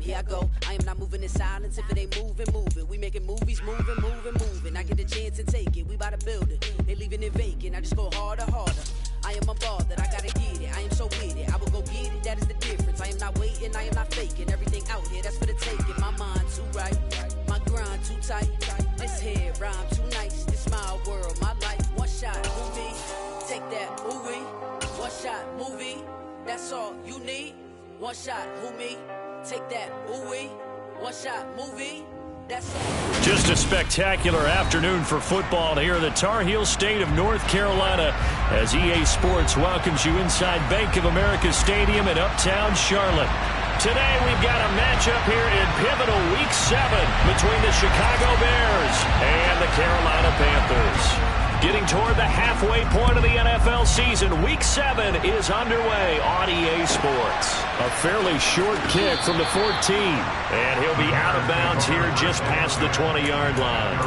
here I go. I am not moving in silence. If it ain't moving, move it. We making movies, moving. I get a chance and take it. We bout to build it. They leaving it vacant. I just go harder. I am a ball that I gotta get it. I am so with it. I will go get it. That is the difference. I am not waiting. I am not faking. Everything out here, that's for the taking. My mind too right. My grind too tight. This head rhyme too nice. This my world, my life. One shot, movie. Take that, movie. One shot, movie. That's all you need. One shot, movie. Take that, movie. One shot, movie. Just a spectacular afternoon for football here in the Tar Heel state of North Carolina as EA Sports welcomes you inside Bank of America Stadium in uptown Charlotte. Today we've got a matchup here in pivotal Week 7 between the Chicago Bears and the Carolina Panthers. Getting toward the halfway point of the NFL season, Week 7 is underway on EA Sports. A fairly short kick from the 14, and he'll be out of bounds here just past the 20-yard line.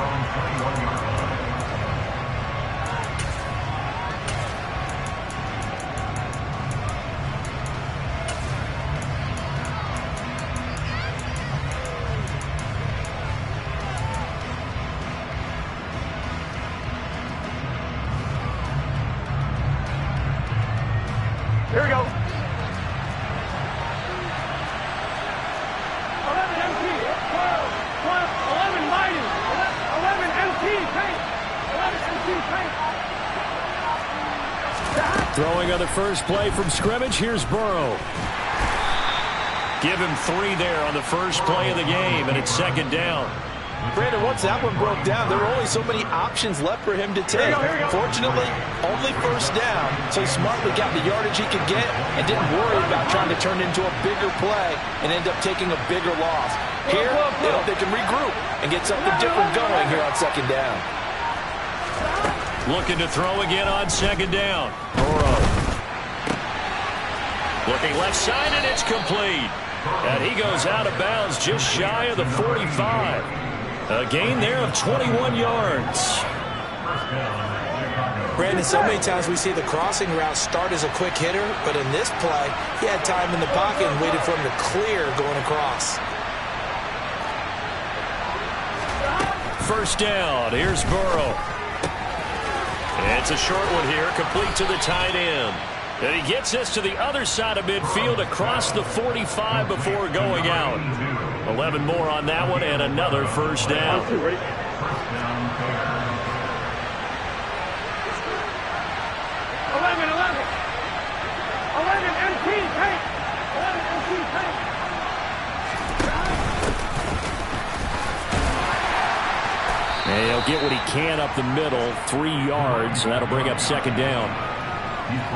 Here we go. 11 MT, 11 Mighty, 11 MT, paint, 11 MT, paint. Throwing on the first play from scrimmage, here's Burrow. Give him 3 there on the first play of the game, and it's second down. Brandon, once that one broke down, there were only so many options left for him to take. Here we go. Fortunately, only first down, so he smartly got the yardage he could get and didn't worry about trying to turn it into a bigger play and end up taking a bigger loss. Here, they can regroup and get something different going here on second down. Looking to throw again on second down. Burrow. Looking left side, and it's complete. And he goes out of bounds just shy of the 45. A gain there of 21 yards. Brandon, so many times we see the crossing route start as a quick hitter, but in this play, he had time in the pocket and waited for him to clear going across. First down, here's Burrow. It's a short one here, complete to the tight end. And he gets us to the other side of midfield across the 45 before going out. 11 more on that one and another first down. 11 MT, paint, 11 MT, paint. And he'll get what he can up the middle, 3 yards, and that'll bring up second down.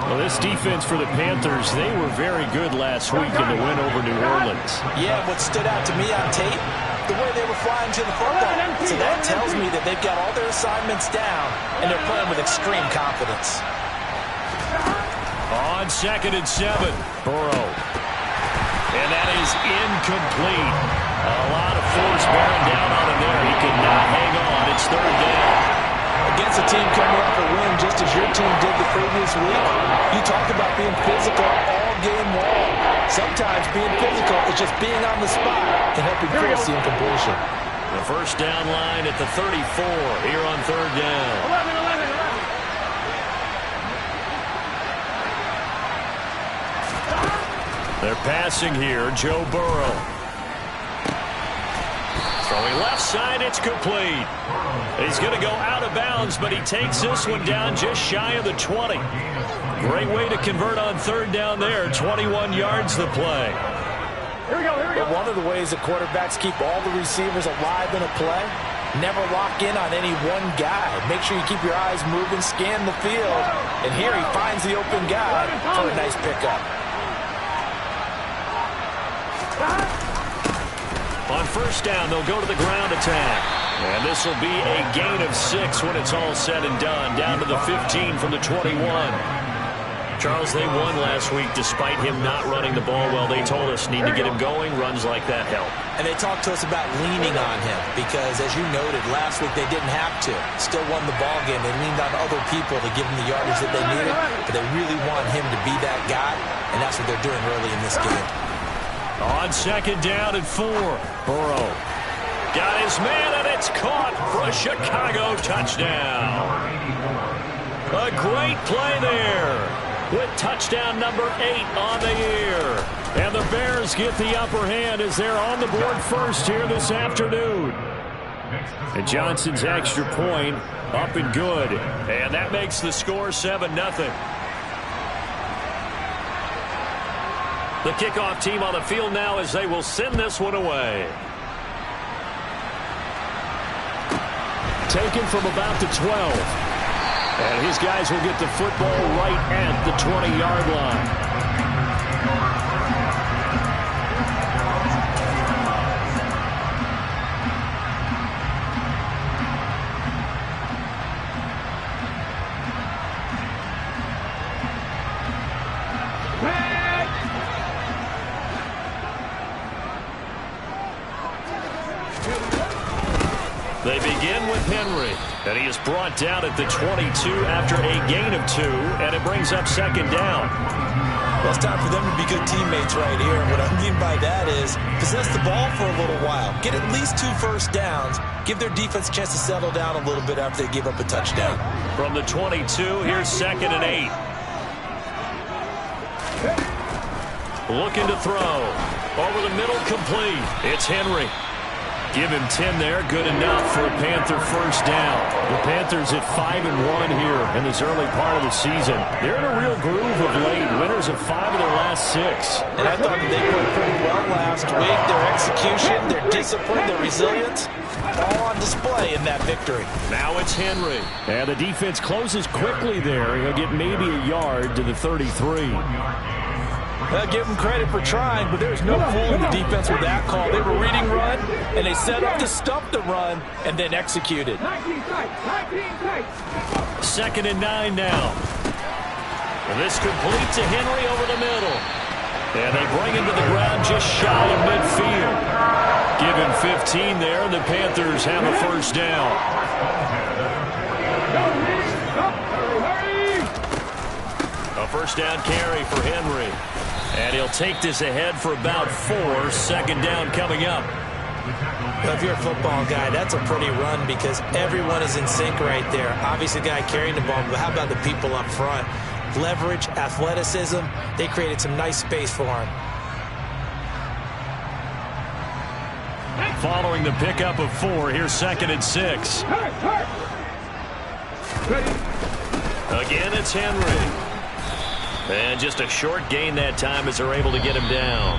Well, this defense for the Panthers, they were very good last week in the win over New Orleans. Yeah, what stood out to me on tape, the way they were flying to the football. So that tells me that they've got all their assignments down, and they're playing with extreme confidence. On 2nd and 7, Burrow. And that is incomplete. A lot of force bearing down on him there. He could not hang on. It's third down. Against a team coming off a win just as your team did the previous week, you talk about being physical all game long. Sometimes being physical is just being on the spot and helping force the incompletion. The first down line at the 34 here on third down. 11. They're passing here, Joe Burrow. Throwing left side, it's complete. He's going to go out of bounds, but he takes this one down just shy of the 20. Great way to convert on third down there. 21 yards the play. Here we go. But one of the ways that quarterbacks keep all the receivers alive in a play, never lock in on any one guy. Make sure you keep your eyes moving, scan the field. And here he finds the open guy for a nice pickup. On first down, they'll go to the ground attack. And this will be a gain of 6 when it's all said and done. Down to the 15 from the 21. Charles, they won last week despite him not running the ball well. They told us need to get him going. Runs like that help. And they talked to us about leaning on him because, as you noted, last week they didn't have to. Still won the ball game. They leaned on other people to give them the yardage that they needed. But they really want him to be that guy, and that's what they're doing early in this game. On second down and 4. Burrow got his man, and it's caught for a Chicago touchdown. A great play there with touchdown number 8 on the year. And the Bears get the upper hand as they're on the board first here this afternoon. And Johnson's extra point up and good. And that makes the score 7-0. The kickoff team on the field now as they will send this one away. Taken from about the 12. And his guys will get the football right at the 20-yard line. They begin with Henry, and he is brought down at the 22 after a gain of 2, and it brings up second down. Well, it's time for them to be good teammates right here. And what I mean by that is possess the ball for a little while. Get at least 2 first downs. Give their defense a chance to settle down a little bit after they give up a touchdown. From the 22, here's second and 8. Looking to throw. Over the middle, complete. It's Henry. Give him 10 there. Good enough for a Panther first down. The Panthers at 5-1 here in this early part of the season. They're in a real groove of late. Winners of 5 of their last 6. And I thought they played pretty well last week. Their execution, their discipline, their resilience, all on display in that victory. Now it's Henry. And the defense closes quickly there. He'll get maybe a yard to the 33. I'll give them credit for trying, but there's no fooling the defense with that call. They were reading run, and they set up to stump the run, and then executed. Second and 9 now. And this complete to Henry over the middle. And they bring him to the ground just shy of midfield. Give him 15 there, and the Panthers have a first down. A first down carry for Henry. And he'll take this ahead for about 4. Second down coming up. Well, if you're a football guy, that's a pretty run because everyone is in sync right there. Obviously, the guy carrying the ball, but how about the people up front? Leverage, athleticism, they created some nice space for him. Following the pickup of 4, here's second and 6. Again, it's Henry. And just a short gain that time as they're able to get him down.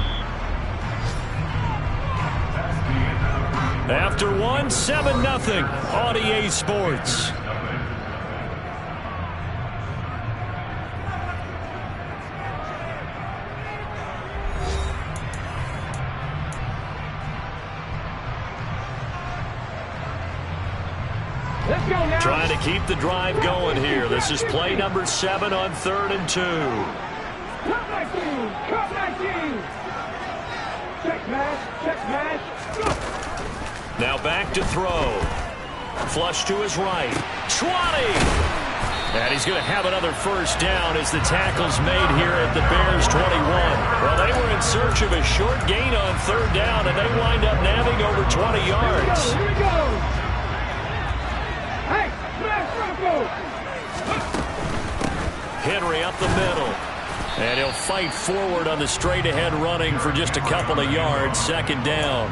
After 1, 7-0 on EA Sports. Trying to keep the drive going here. This is play number 7 on 3rd and 2. Cut my team! Cut my team! Check match! Now back to throw. Flush to his right. 20! And he's going to have another first down as the tackle's made here at the Bears 21. Well, they were in search of a short gain on 3rd down, and they wind up nabbing over 20 yards. Here we go! Hey, Henry up the middle. And he'll fight forward on the straight-ahead running for just a couple of yards. Second down.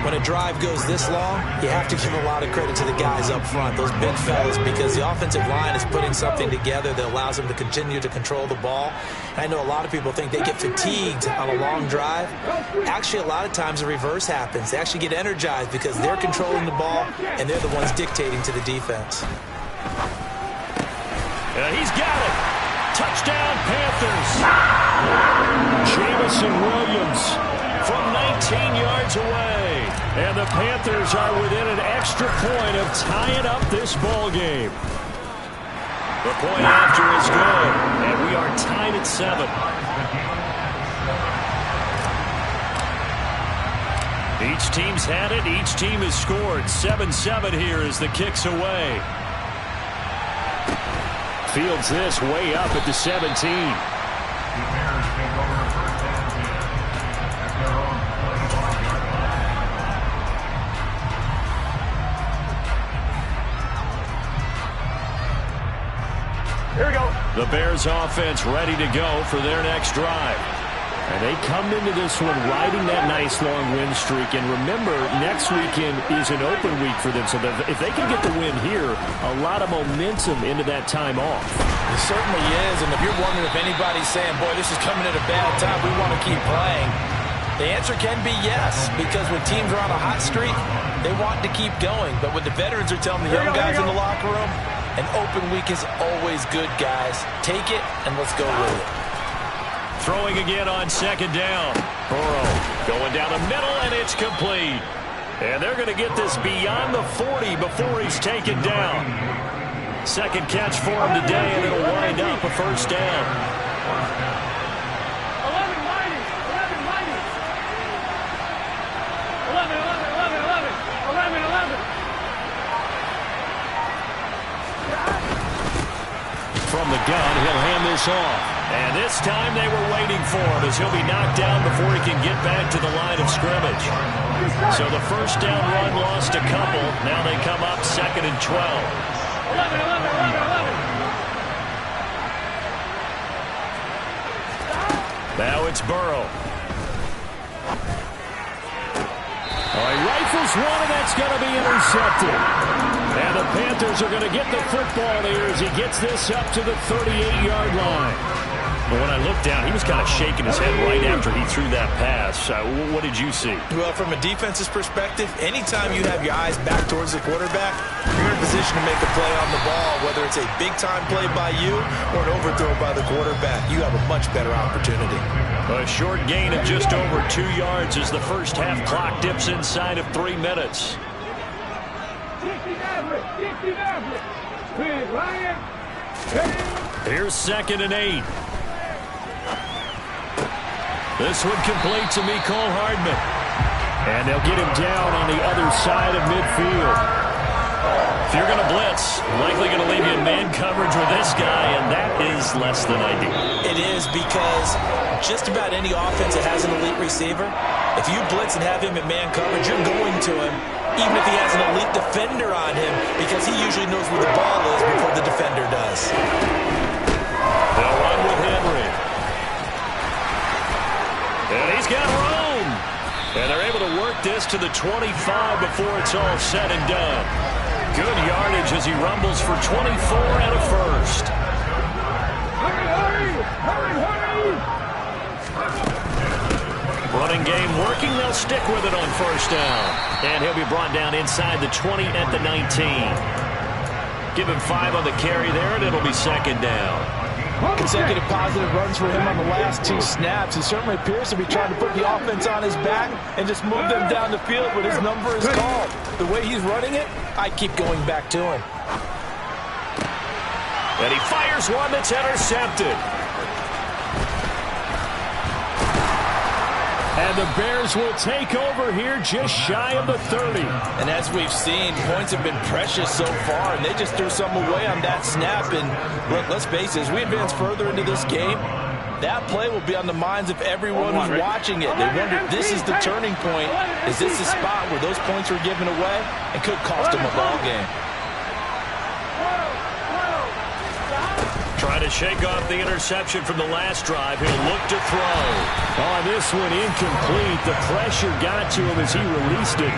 When a drive goes this long, you have to give a lot of credit to the guys up front, those big fellas, because the offensive line is putting something together that allows them to continue to control the ball. And I know a lot of people think they get fatigued on a long drive. Actually, a lot of times the reverse happens. They actually get energized because they're controlling the ball, and they're the ones dictating to the defense. He's got it. Touchdown, Panthers. Jamison Williams from 19 yards away. And the Panthers are within an extra point of tying up this ball game. The point after is good. And we are tied at 7. Each team's had it. Each team has scored. 7-7 here as the kick's away. Fields this way up at the 17. Here we go. The Bears offense ready to go for their next drive. And they come into this one riding that nice long win streak. And remember, next weekend is an open week for them. So if they can get the win here, a lot of momentum into that time off. It certainly is. And if you're wondering if anybody's saying, boy, this is coming at a bad time, we want to keep playing, the answer can be yes. Because when teams are on a hot streak, they want to keep going. But when the veterans are telling the young guys in the locker room, an open week is always good, guys. Take it and let's go with it. Throwing again on second down. Burrow going down the middle, and it's complete. And they're going to get this beyond the 40 before he's taken down. Second catch for him today, and it'll wind up a first down. 11 mighty. 11 mighty. 11. From the gun, he'll hand this off. And this time they were waiting for him as he'll be knocked down before he can get back to the line of scrimmage. So the first down run lost a couple. Now they come up 2nd and 12. 11. Now it's Burrow. All right, rifles one, and that's going to be intercepted. And the Panthers are going to get the football here as he gets this up to the 38-yard line. But when I looked down, he was kind of shaking his head right after he threw that pass. What did you see? Well, from a defense's perspective, anytime you have your eyes back towards the quarterback, you're in a position to make a play on the ball, whether it's a big-time play by you or an overthrow by the quarterback. You have a much better opportunity. A short gain of just over 2 yards as the first half clock dips inside of 3 minutes. Here's 2nd and 8. This one complete to Mecole Hardman. And they'll get him down on the other side of midfield. If you're going to blitz, likely going to leave you in man coverage with this guy, and that is less than ideal. It is, because just about any offense that has an elite receiver, if you blitz and have him in man coverage, you're going to him, even if he has an elite defender on him, because he usually knows where the ball is before the defender does. They'll run with Henry. And he's got room. And they're able to work this to the 25 before it's all said and done. Good yardage as he rumbles for 24 and a first. Hurry! Running game working. They'll stick with it on first down. And he'll be brought down inside the 20 at the 19. Give him 5 on the carry there, and it'll be 2nd down. Consecutive positive runs for him on the last 2 snaps. He certainly appears to be trying to put the offense on his back and just move them down the field when his number is called. The way he's running it, I keep going back to him. And he fires one that's intercepted. And the Bears will take over here just shy of the 30. And as we've seen, points have been precious so far, and they just threw some away on that snap. And look, let's face it, as we advance further into this game, that play will be on the minds of everyone who's watching it. They wonder if this is the turning point. Is this the spot where those points were given away and could cost them a ball game? Trying to shake off the interception from the last drive. He'll look to throw. On this one, incomplete. The pressure got to him as he released it.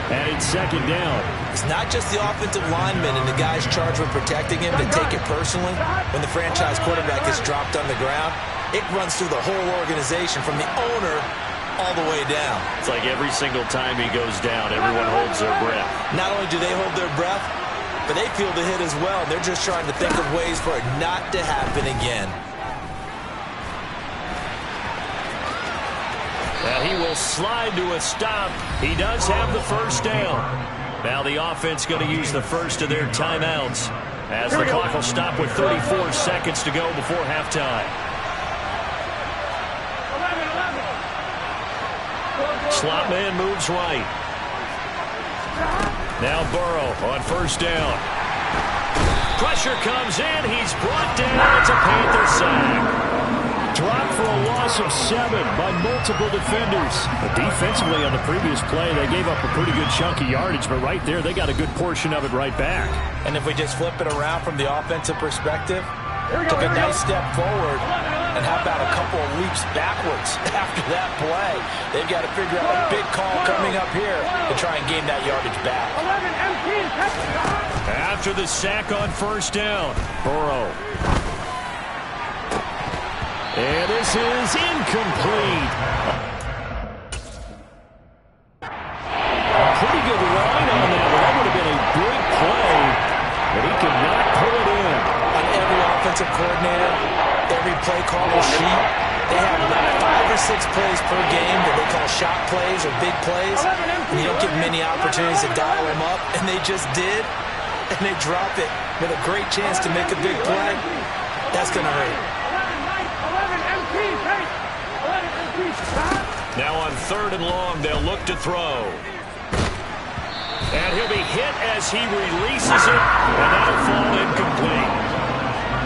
And it's 2nd down. It's not just the offensive linemen and the guys charged with protecting him that take it personally. When the franchise quarterback is dropped on the ground, it runs through the whole organization from the owner all the way down. It's like every single time he goes down, everyone holds their breath. Not only do they hold their breath, but they feel the hit as well. They're just trying to think of ways for it not to happen again. Now he will slide to a stop. He does have the first down. Now the offense going to use the first of their timeouts as the clock will stop with 34 seconds to go before halftime. Slot man moves right. Now Burrow on first down. Pressure comes in. He's brought down. It's a Panther sack. Dropped for a loss of 7 by multiple defenders. But defensively on the previous play, they gave up a pretty good chunk of yardage. But right there, they got a good portion of it right back. And if we just flip it around from the offensive perspective, Took a nice step forward. And how about a couple of leaps backwards after that play? They've got to figure out a big call coming up here to try and gain that yardage back. After the sack on first down, Burrow. And this is incomplete. Pretty good line on that, but that would have been a big play, but he could not pull it in. On every offensive coordinator, every play caller sheet, they have about 5 or 6 plays per game that they call shot plays or big plays. And you don't get many opportunities to dial them up, and they just did, and they drop it with a great chance to make a big play. That's going to hurt. Now on 3rd and long, they'll look to throw. And he'll be hit as he releases it, and that'll fall incomplete.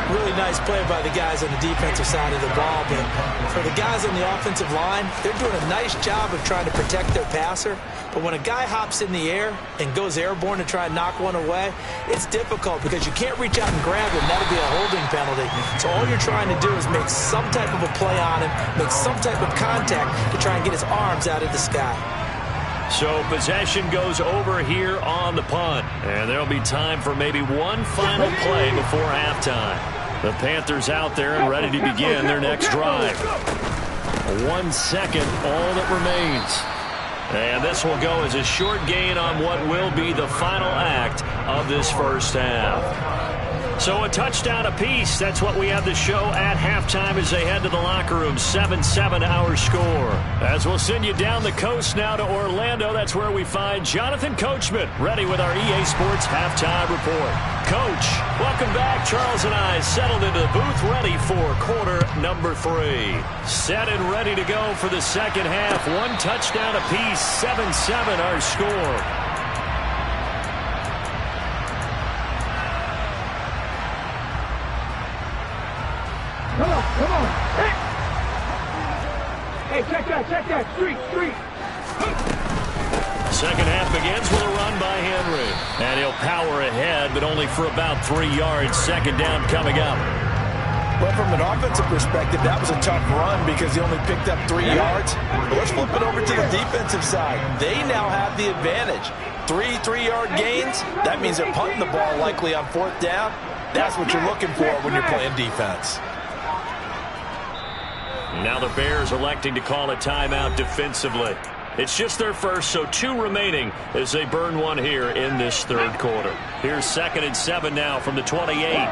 Really nice play by the guys on the defensive side of the ball, but for the guys on the offensive line, they're doing a nice job of trying to protect their passer. But when a guy hops in the air and goes airborne to try and knock one away, it's difficult because you can't reach out and grab him. That'll be a holding penalty. So all you're trying to do is make some type of a play on him, make some type of contact to try and get his arms out of the sky. So possession goes over here on the punt. And there'll be time for maybe one final play before halftime. The Panthers out there and ready to begin their next drive. 1 second, all that remains. And this will go as a short gain on what will be the final act of this first half. So a touchdown apiece. That's what we have to show at halftime as they head to the locker room. 7-7 our score. As we'll send you down the coast now to Orlando. That's where we find Jonathan Coachman ready with our EA Sports Halftime Report. Coach, welcome back. Charles and I settled into the booth ready for quarter number 3. Set and ready to go for the second half. 1 touchdown apiece. 7-7 our score. Come on. Hey, check that. Street. Second half begins with a run by Henry. And he'll power ahead, but only for about 3 yards. Second down coming up. Well, from an offensive perspective, that was a tough run because he only picked up 3 yards. But let's flip it over to the defensive side. They now have the advantage. 3 3-yard gains. That means they're punting the ball likely on 4th down. That's what you're looking for when you're playing defense. Now the Bears electing to call a timeout defensively. It's just their first, so 2 remaining as they burn one here in this 3rd quarter. Here's 2nd and 7 now from the 28.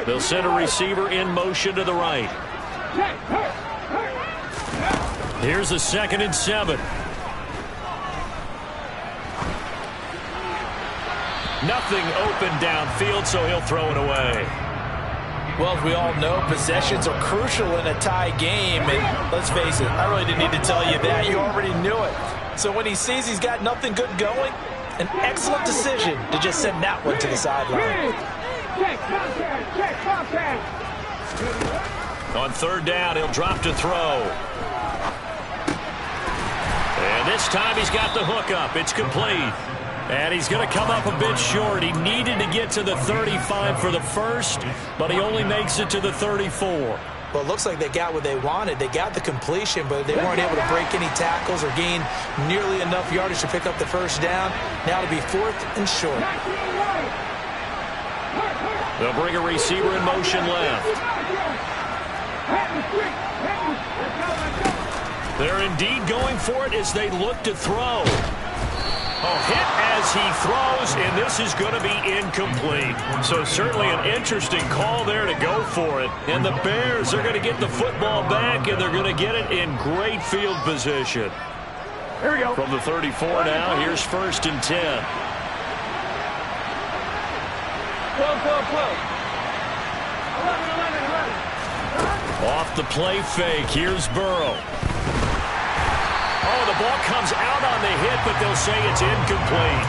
They'll send a receiver in motion to the right. Here's the 2nd and 7. Nothing open downfield, so he'll throw it away. Well, as we all know, possessions are crucial in a tie game. And let's face it, I really didn't need to tell you that. You already knew it. So when he sees he's got nothing good going, an excellent decision to just send that one to the sideline. On 3rd down, he'll drop to throw. And this time he's got the hook up. It's complete. And he's going to come up a bit short. He needed to get to the 35 for the first, but he only makes it to the 34. Well, it looks like they got what they wanted. They got the completion, but they weren't able to break any tackles or gain nearly enough yardage to pick up the first down. Now to be 4th and short. They'll bring a receiver in motion left. They're indeed going for it as they look to throw. Hit as he throws, and this is going to be incomplete. So certainly an interesting call there to go for it. And the Bears are going to get the football back, and they're going to get it in great field position. Here we go. From the 34 now, here's 1st and 10. 12. 11. Off the play fake, here's Burrow. Oh, the ball comes out on the hit, but they'll say it's incomplete.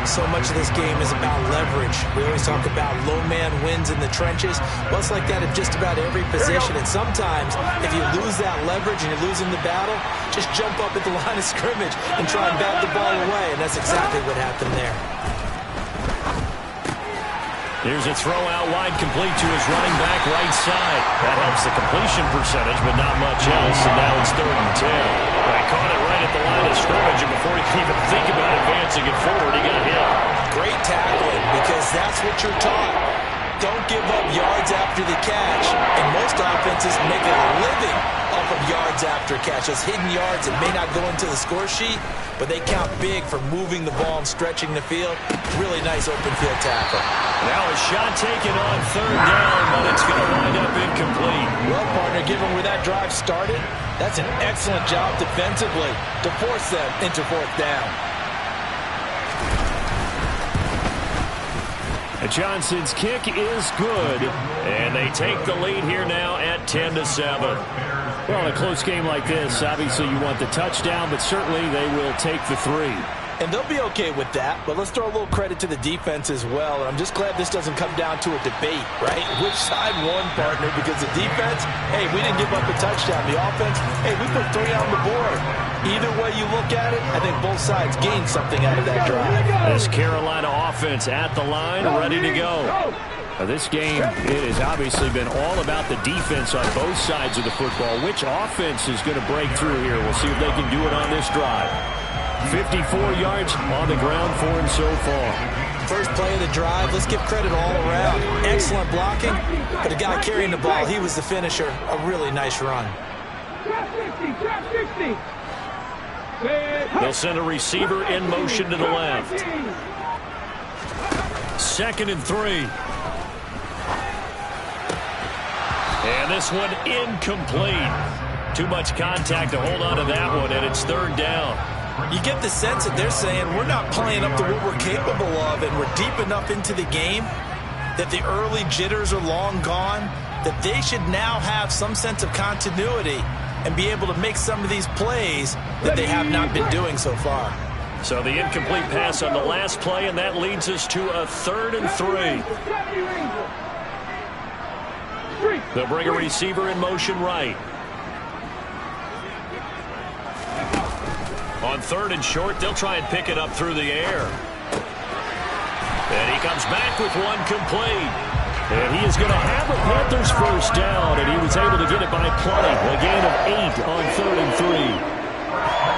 So much of this game is about leverage. We always talk about low man wins in the trenches. Well, it's like that at just about every position. And sometimes, if you lose that leverage and you're losing the battle, just jump up at the line of scrimmage and try and bat the ball away. And that's exactly what happened there. Here's a throw out wide, complete to his running back right side. That helps the completion percentage, but not much else. And now it's 3rd and 10. He caught it right at the line of scrimmage, and before he could even think about advancing it forward, he got hit. Great tackling, because that's what you're taught. Don't give up yards after the catch. And most offenses make a living off of yards after catch. Those hidden yards that may not go into the score sheet, but they count big for moving the ball and stretching the field. Really nice open field tackle. Now a shot taken on 3rd down, but it's going to wind up incomplete. Well, partner, given where that drive started, that's an excellent job defensively to force them into 4th down. Johnson's kick is good, and they take the lead here now at 10-7. Well, in a close game like this, obviously you want the touchdown, but certainly they will take the 3. And they'll be okay with that, but let's throw a little credit to the defense as well. And I'm just glad this doesn't come down to a debate, right? Which side won, partner? Because the defense, hey, we didn't give up a touchdown. The offense, hey, we put 3 on the board. Either way you look at it, I think both sides gained something out of that drive. This Carolina offense at the line, ready to go. This game, it has obviously been all about the defense on both sides of the football. Which offense is going to break through here? We'll see if they can do it on this drive. 54 yards on the ground for him so far. First play of the drive, let's give credit all around. Excellent blocking, but the guy carrying the ball, he was the finisher. A really nice run. They'll send a receiver in motion to the left. 2nd and 3. And this one incomplete. Too much contact to hold on to that one, and it's 3rd down. You get the sense that they're saying we're not playing up to what we're capable of, and we're deep enough into the game that the early jitters are long gone, that they should now have some sense of continuity and be able to make some of these plays that they have not been doing so far. So the incomplete pass on the last play, and that leads us to a 3rd and 3. They'll bring a receiver in motion right. On 3rd and short, they'll try and pick it up through the air. And he comes back with one complete. And he is going to have a Panthers first down, and he was able to get it by play. A gain of 8 on 3rd and 3.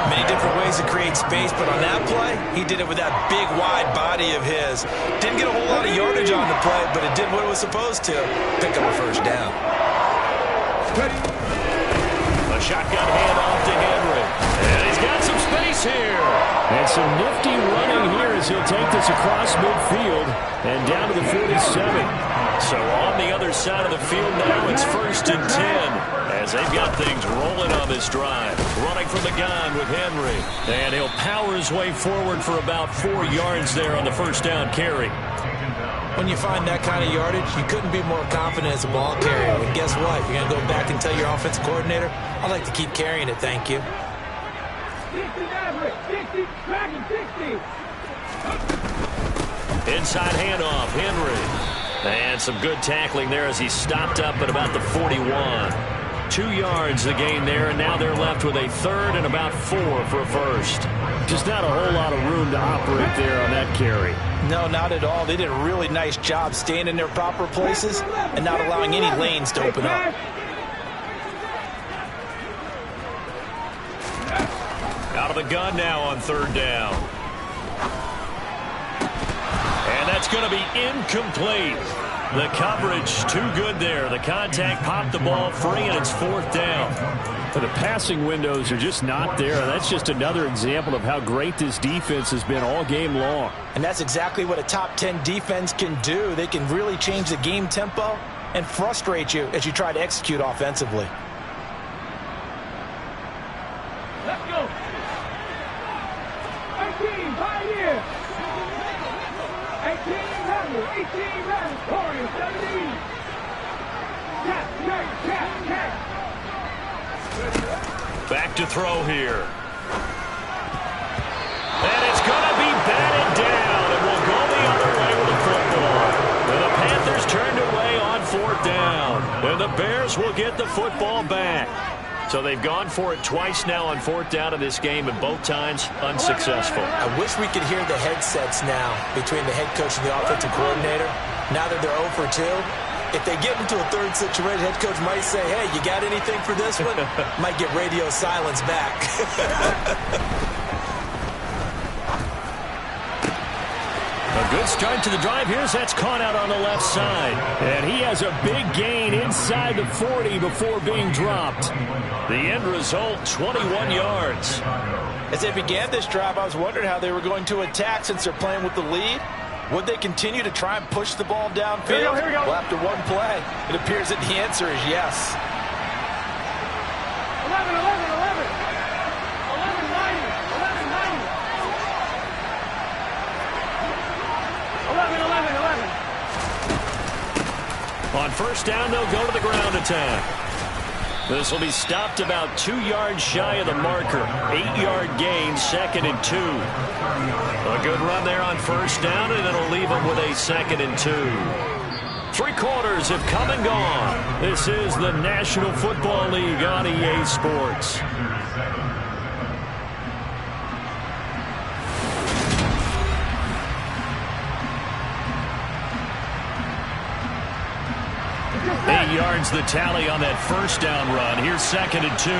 Many different ways to create space, but on that play, he did it with that big, wide body of his. Didn't get a whole lot of yardage on the play, but it did what it was supposed to. Pick up a first down. A shotgun handoff to Henry. And he's got some space here. And some nifty running here as he'll take this across midfield and down to the 47. So on the other side of the field now, it's 1st and 10 as they've got things rolling on this drive. Running from the gun with Henry. And he'll power his way forward for about 4 yards there on the first down carry. When you find that kind of yardage, you couldn't be more confident as a ball carrier. And guess what? You're going to go back and tell your offensive coordinator, I'd like to keep carrying it, thank you. 60, 60. Inside handoff, Henry. And some good tackling there as he stopped up at about the 41. 2 yards the gain there, and now they're left with a 3rd and about 4 for a first. Just not a whole lot of room to operate there on that carry. No, not at all. They did a really nice job staying in their proper places and not allowing any lanes to open up. Out of the gun now on 3rd down. And that's going to be incomplete. The coverage too good there. The contact popped the ball free, and it's 4th down. But the passing windows are just not there. That's just another example of how great this defense has been all game long. And that's exactly what a top 10 defense can do. They can really change the game tempo and frustrate you as you try to execute offensively. Let's go. 18, Pioneer. 18, Rebel. 18, Rebel. Warrior, 17. Cat. Back to throw here. And it's going to be batted down. And Bears will get the football back. So they've gone for it twice now on 4th down in this game, and both times unsuccessful. I wish we could hear the headsets now between the head coach and the offensive coordinator. Now that they're 0 for 2, if they get into a third situation, head coach might say, hey, you got anything for this one? Might get radio silence back. A good start to the drive. Here's that's caught out on the left side. And he has a big gain inside the 40 before being dropped. The end result, 21 yards. As they began this drive, I was wondering how they were going to attack since they're playing with the lead. Would they continue to try and push the ball downfield? Here we go. Well, after one play, it appears that the answer is yes. 11, 11, 11. 11, 90. 11, 11, 11. On 1st down, they'll go to the ground attack. This will be stopped about 2 yards shy of the marker. 8-yard gain, 2nd and 2. A good run there on 1st down, and it'll leave them with a 2nd and 2. 3 quarters have come and gone. This is the National Football League on EA Sports. Yards the tally on that 1st down run. Here's 2nd and 2. 11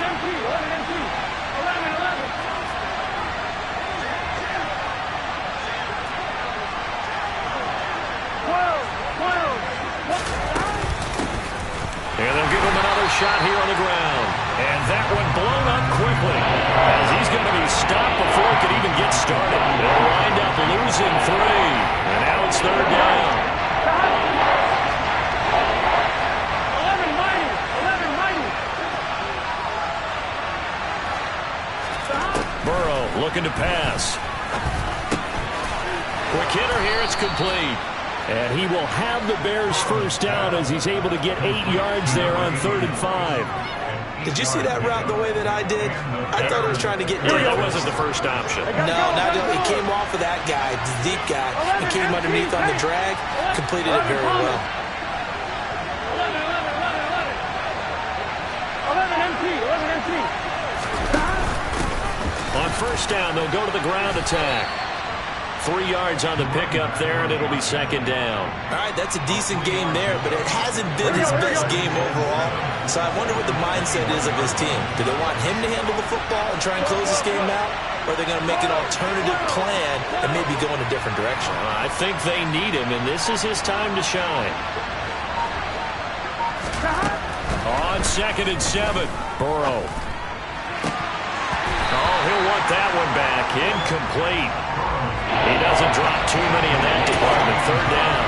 empty, 11 empty. 11, 11. And they'll give him another shot here on the ground. And that one blown up quickly, as he's going to be stopped before he could even get started. They'll wind up losing 3. And now it's 3rd down. Looking to pass. Quick hitter here. It's complete. And he will have the Bears 1st down as he's able to get 8 yards there on 3rd and 5. Did you see that route the way that I did? I thought he was trying to get deep. That wasn't the first option. No, he came off of that guy, the deep guy, and came underneath on the drag, completed it very well. 11 empty, 11 empty. On 1st down, they'll go to the ground attack. 3 yards on the pickup there, and it'll be 2nd down. All right, that's a decent game there, but it hasn't been his best game overall. So I wonder what the mindset is of his team. Do they want him to handle the football and try and close this game out? Or are they going to make an alternative plan and maybe go in a different direction? I think they need him, and this is his time to shine. On 2nd and 7, Burrow. Oh, he'll want that one back. Incomplete. He doesn't drop too many in that department. 3rd down.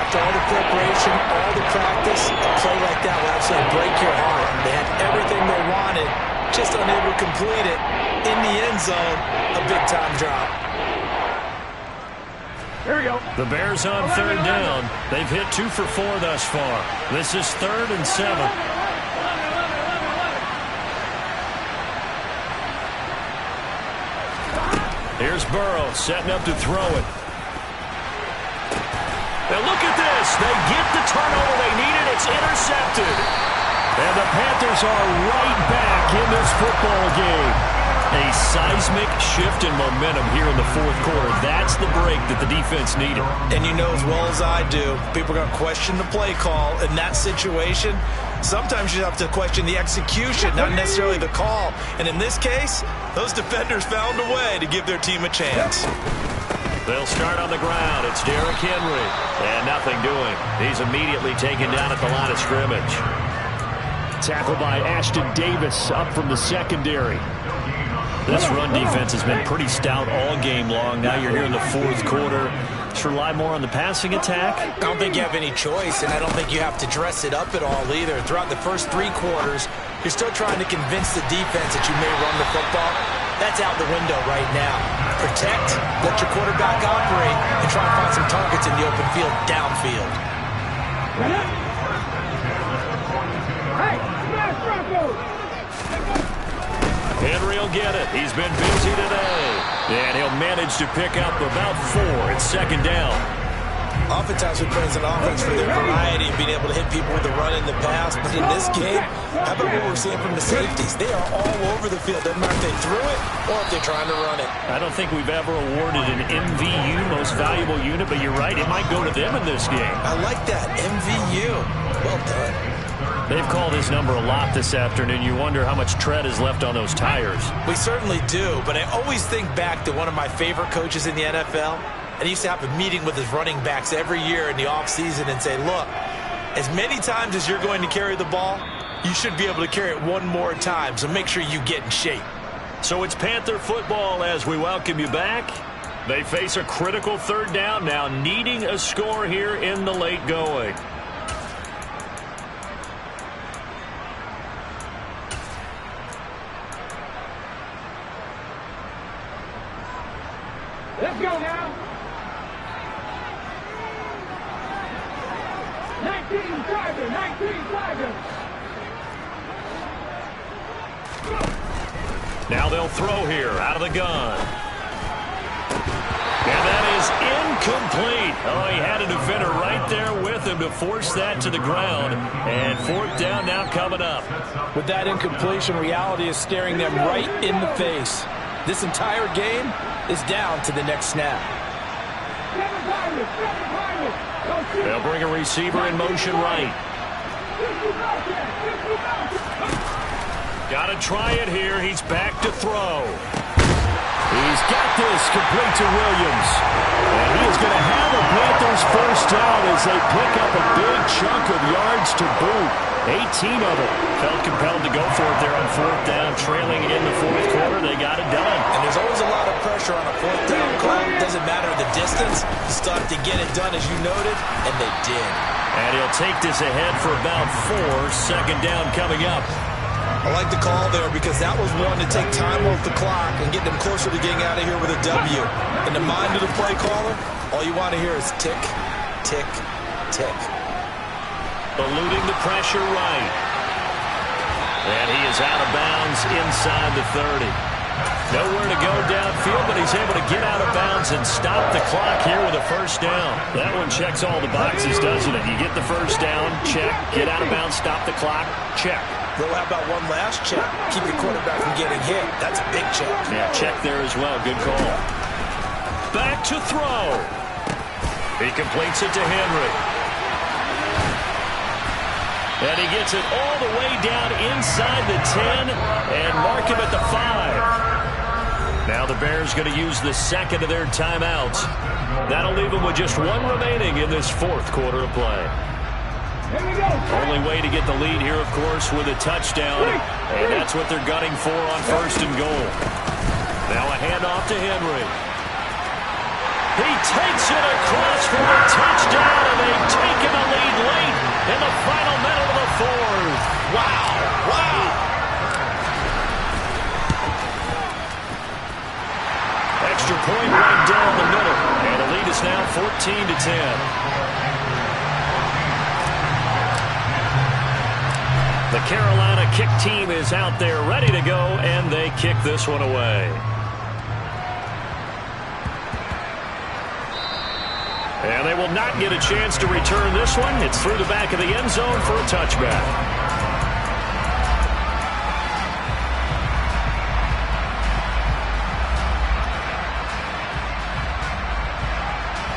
After all the preparation, all the practice, a play like that will absolutely break your heart. They had everything they wanted, just unable to complete it. In the end zone, a big-time drop. Here we go. The Bears on 3rd down. They've hit 2 for 4 thus far. This is 3rd and 7. Here's Burrow setting up to throw it. Now look at this. They get the turnover they needed. It's intercepted. And the Panthers are right back in this football game. A seismic shift in momentum here in the 4th quarter. That's the break that the defense needed. And you know as well as I do, people are going to question the play call in that situation. Sometimes you have to question the execution, not necessarily the call. And in this case, those defenders found a way to give their team a chance. They'll start on the ground. It's Derrick Henry. And nothing doing. He's immediately taken down at the line of scrimmage. Tackled by Ashton Davis up from the secondary. This run defense has been pretty stout all game long. Now you're here in the 4th quarter. Just rely more on the passing attack. I don't think you have any choice, and I don't think you have to dress it up at all either. Throughout the first 3 quarters, you're still trying to convince the defense that you may run the football. That's out the window right now. Protect, let your quarterback operate, and try and find some targets in the open field downfield. Hey, smash Broncos! Henry will get it. He's been busy today. And he'll manage to pick up about 4. It's 2nd down. Oftentimes we praise an offense for their variety and being able to hit people with the run in the pass. But in this game, how about what we're seeing from the safeties? They are all over the field. Doesn't matter if they threw it or if they're trying to run it. I don't think we've ever awarded an MVU, most valuable unit, but you're right, it might go to them in this game. I like that, MVU. Well done. They've called his number a lot this afternoon. You wonder how much tread is left on those tires. We certainly do, but I always think back to one of my favorite coaches in the NFL. And he used to have a meeting with his running backs every year in the offseason and say, look, as many times as you're going to carry the ball, you should be able to carry it one more time, so make sure you get in shape. So it's Panther football as we welcome you back. They face a critical third down now, needing a score here in the late going. Let's go now. 19 Tigers, 19 Tigers. Now they'll throw here out of the gun. And that is incomplete. Oh, he had a defender right there with him to force that to the ground. And fourth down now coming up. With that incompletion, reality is staring them right in the face. This entire game is down to the next snap. They'll bring a receiver in motion right. Got to try it here. He's back to throw. He's got this complete to Williams. And he is going to have a Panthers first down as they pick up a big chunk of yards to boot. 18 of it. Felt compelled to go for it there on fourth down. Trailing in the fourth quarter, they got it done. And there's always a lot of pressure on a fourth down call. It doesn't matter the distance. You still have to get it done, as you noted, and they did. And he'll take this ahead for about 4. Second down coming up. I like the call there because that was one to take time off the clock and get them closer to getting out of here with a W. In the mind of the play caller, all you want to hear is tick, tick, tick. Eluding the pressure right. And he is out of bounds inside the 30. Nowhere to go downfield, but he's able to get out of bounds and stop the clock here with a first down. That one checks all the boxes, doesn't it? You get the first down, check. Get out of bounds, stop the clock, check. Well, how about one last check? Keep your quarterback from getting hit. That's a big check. Yeah, check there as well. Good call. Back to throw. He completes it to Henry. And he gets it all the way down inside the 10 and mark him at the 5. Now the Bears going to use the second of their timeouts. That'll leave them with just one remaining in this fourth quarter of play. Only way to get the lead here, of course, with a touchdown. And that's what they're gunning for on first and goal. Now a handoff to Henry. He takes it across for a touchdown, and they've taken a lead late in the final minute of the fourth. Wow. Wow. Extra point right down the middle. And the lead is now 14-10. The Carolina kick team is out there ready to go, and they kick this one away. And they will not get a chance to return this one. It's through the back of the end zone for a touchback.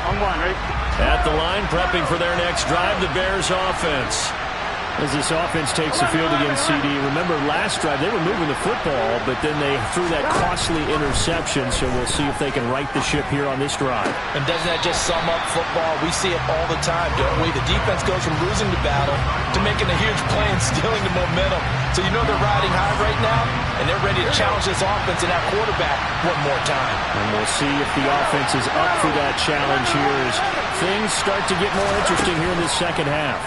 I'm one, right? At the line, prepping for their next drive, the Bears offense. As this offense takes the field against CD, remember last drive they were moving the football, but then they threw that costly interception, so we'll see if they can right the ship here on this drive. And doesn't that just sum up football? We see it all the time, don't we? The defense goes from losing the battle to making a huge play and stealing the momentum. So you know they're riding high right now, and they're ready to challenge this offense and that quarterback one more time. And we'll see if the offense is up for that challenge here as things start to get more interesting here in this second half.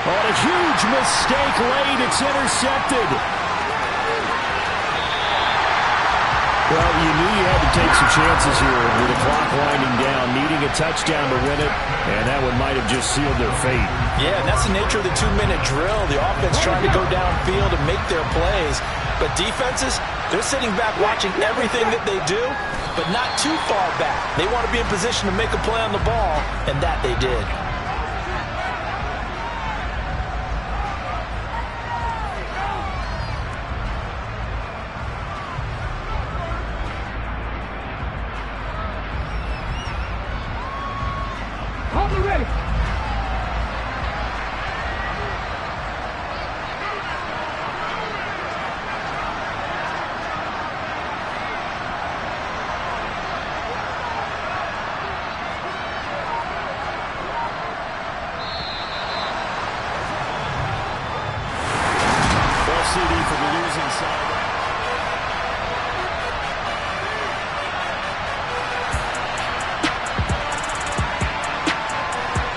Oh, a huge mistake late. It's intercepted. Well, you knew you had to take some chances here with the clock winding down, needing a touchdown to win it, and that one might have just sealed their fate. Yeah, and that's the nature of the 2-minute drill. The offense trying to go downfield and make their plays. But defenses, they're sitting back watching everything that they do but not too far back. They want to be in position to make a play on the ball, and that they did. Hold it ready. CD for the losing side.